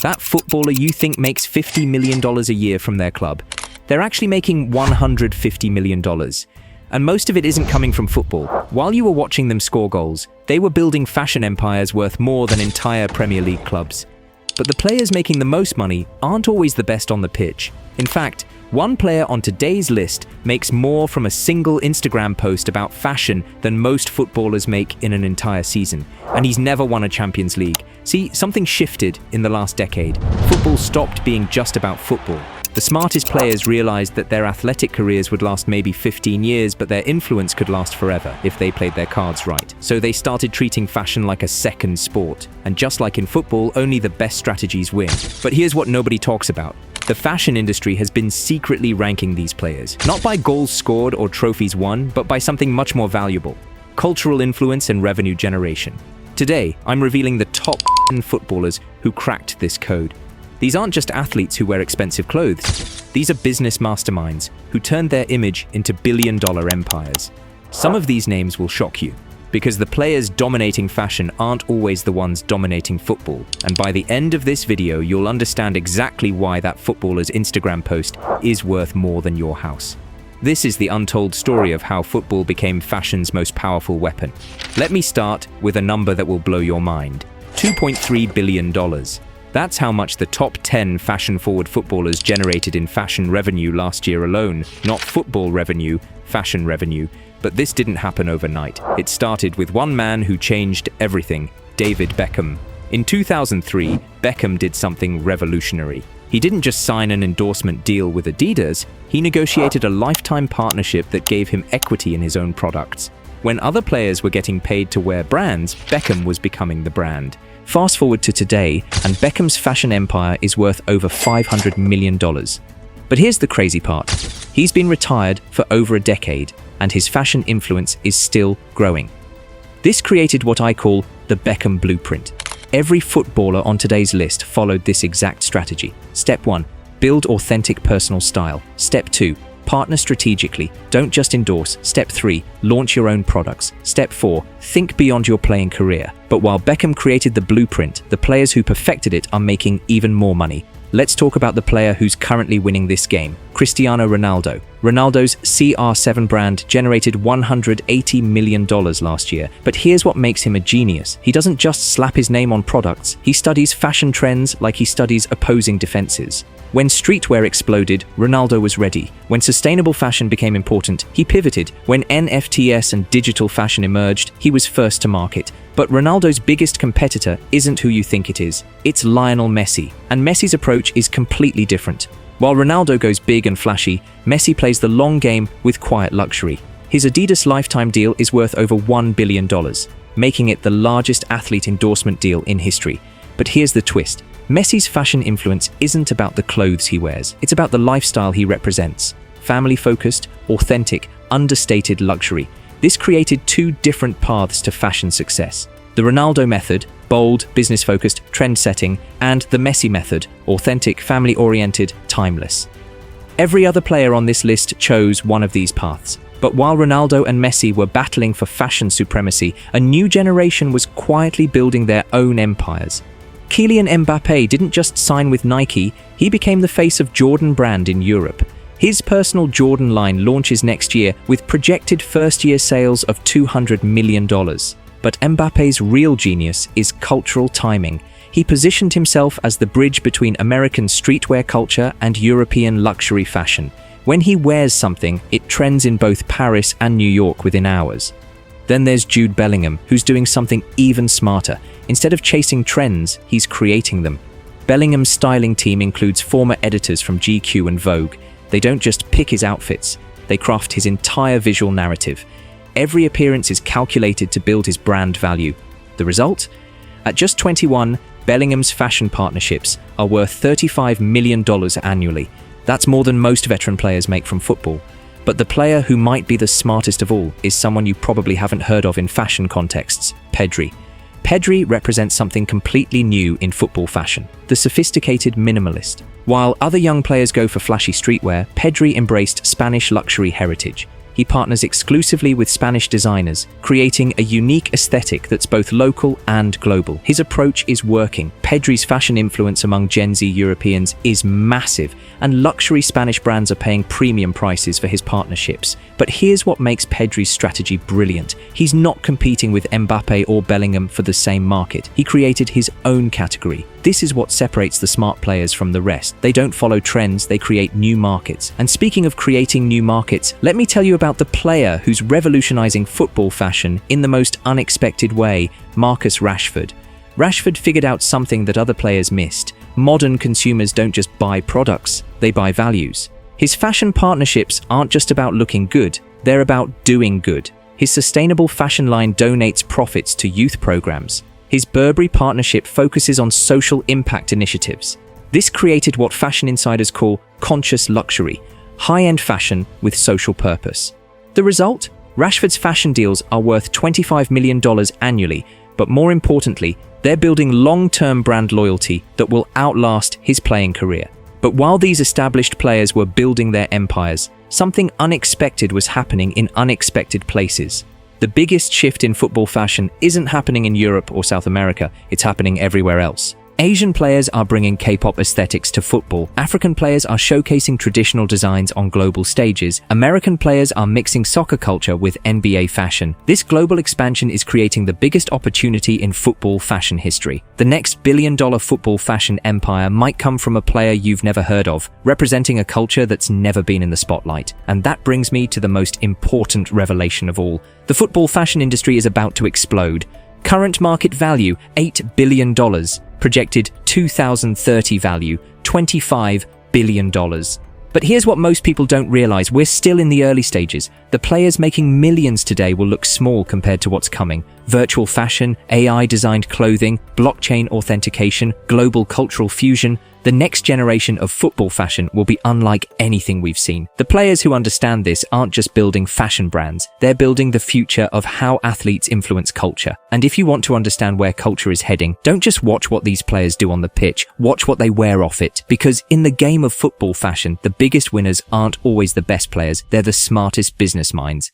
That footballer you think makes $50 million a year from their club. They're actually making $150 million. And most of it isn't coming from football. While you were watching them score goals, they were building fashion empires worth more than entire Premier League clubs. But the players making the most money aren't always the best on the pitch. In fact, one player on today's list makes more from a single Instagram post about fashion than most footballers make in an entire season. And he's never won a Champions League. See, something shifted in the last decade. Football stopped being just about football. The smartest players realized that their athletic careers would last maybe 15 years, but their influence could last forever if they played their cards right. So they started treating fashion like a second sport. And just like in football, only the best strategies win. But here's what nobody talks about. The fashion industry has been secretly ranking these players, not by goals scored or trophies won, but by something much more valuable: cultural influence and revenue generation. Today, I'm revealing the top 10 footballers who cracked this code. These aren't just athletes who wear expensive clothes. These are business masterminds who turned their image into billion-dollar empires. Some of these names will shock you, because the players dominating fashion aren't always the ones dominating football. And by the end of this video, you'll understand exactly why that footballer's Instagram post is worth more than your house. This is the untold story of how football became fashion's most powerful weapon. Let me start with a number that will blow your mind: $2.3 billion. That's how much the top 10 fashion-forward footballers generated in fashion revenue last year alone. Not football revenue, fashion revenue. But this didn't happen overnight. It started with one man who changed everything: David Beckham. In 2003, Beckham did something revolutionary. He didn't just sign an endorsement deal with Adidas, he negotiated a lifetime partnership that gave him equity in his own products. When other players were getting paid to wear brands, Beckham was becoming the brand. Fast forward to today, and Beckham's fashion empire is worth over $500 million. But here's the crazy part. He's been retired for over a decade, and his fashion influence is still growing. This created what I call the Beckham blueprint. Every footballer on today's list followed this exact strategy. Step 1, build authentic personal style. Step 2, partner strategically, don't just endorse. Step 3, launch your own products. Step 4, think beyond your playing career. But while Beckham created the blueprint, the players who perfected it are making even more money. Let's talk about the player who's currently winning this game: Cristiano Ronaldo. Ronaldo's CR7 brand generated $180 million last year. But here's what makes him a genius. He doesn't just slap his name on products, he studies fashion trends like he studies opposing defenses. When streetwear exploded, Ronaldo was ready. When sustainable fashion became important, he pivoted. When NFTs and digital fashion emerged, he was first to market. But Ronaldo's biggest competitor isn't who you think it is. It's Lionel Messi. And Messi's approach is completely different. While Ronaldo goes big and flashy, Messi plays the long game with quiet luxury. His Adidas lifetime deal is worth over $1 billion, making it the largest athlete endorsement deal in history. But here's the twist. Messi's fashion influence isn't about the clothes he wears, it's about the lifestyle he represents. Family-focused, authentic, understated luxury. This created two different paths to fashion success. The Ronaldo method, bold, business-focused, trend-setting, and the Messi method, authentic, family-oriented, timeless. Every other player on this list chose one of these paths. But while Ronaldo and Messi were battling for fashion supremacy, a new generation was quietly building their own empires. Kylian Mbappé didn't just sign with Nike, he became the face of Jordan brand in Europe. His personal Jordan line launches next year with projected first-year sales of $200 million. But Mbappé's real genius is cultural timing. He positioned himself as the bridge between American streetwear culture and European luxury fashion. When he wears something, it trends in both Paris and New York within hours. Then there's Jude Bellingham, who's doing something even smarter. Instead of chasing trends, he's creating them. Bellingham's styling team includes former editors from GQ and Vogue. They don't just pick his outfits, they craft his entire visual narrative. Every appearance is calculated to build his brand value. The result? At just 21, Bellingham's fashion partnerships are worth $35 million annually. That's more than most veteran players make from football. But the player who might be the smartest of all is someone you probably haven't heard of in fashion contexts: Pedri. Pedri represents something completely new in football fashion: the sophisticated minimalist. While other young players go for flashy streetwear, Pedri embraced Spanish luxury heritage. he partners exclusively with Spanish designers, creating a unique aesthetic that's both local and global. His approach is working. Pedri's fashion influence among Gen Z Europeans is massive, and luxury Spanish brands are paying premium prices for his partnerships. But here's what makes Pedri's strategy brilliant. He's not competing with Mbappé or Bellingham for the same market. He created his own category. This is what separates the smart players from the rest. They don't follow trends, they create new markets. And speaking of creating new markets, let me tell you about the player who's revolutionizing football fashion in the most unexpected way, Marcus Rashford. Rashford figured out something that other players missed. Modern consumers don't just buy products, they buy values. His fashion partnerships aren't just about looking good, they're about doing good. His sustainable fashion line donates profits to youth programs. His Burberry partnership focuses on social impact initiatives. This created what fashion insiders call conscious luxury, high-end fashion with social purpose. The result? Rashford's fashion deals are worth $25 million annually, but more importantly, they're building long-term brand loyalty that will outlast his playing career. But while these established players were building their empires, something unexpected was happening in unexpected places. The biggest shift in football fashion isn't happening in Europe or South America, it's happening everywhere else. Asian players are bringing K-pop aesthetics to football. African players are showcasing traditional designs on global stages. American players are mixing soccer culture with NBA fashion. This global expansion is creating the biggest opportunity in football fashion history. The next billion-dollar football fashion empire might come from a player you've never heard of, representing a culture that's never been in the spotlight. And that brings me to the most important revelation of all. The football fashion industry is about to explode. Current market value, $8 billion. Projected 2030 value, $25 billion. But here's what most people don't realize, we're still in the early stages. The players making millions today will look small compared to what's coming. Virtual fashion, AI-designed clothing, blockchain authentication, global cultural fusion. The next generation of football fashion will be unlike anything we've seen. The players who understand this aren't just building fashion brands, they're building the future of how athletes influence culture. And if you want to understand where culture is heading, don't just watch what these players do on the pitch, watch what they wear off it. Because in the game of football fashion, the biggest winners aren't always the best players, they're the smartest business minds.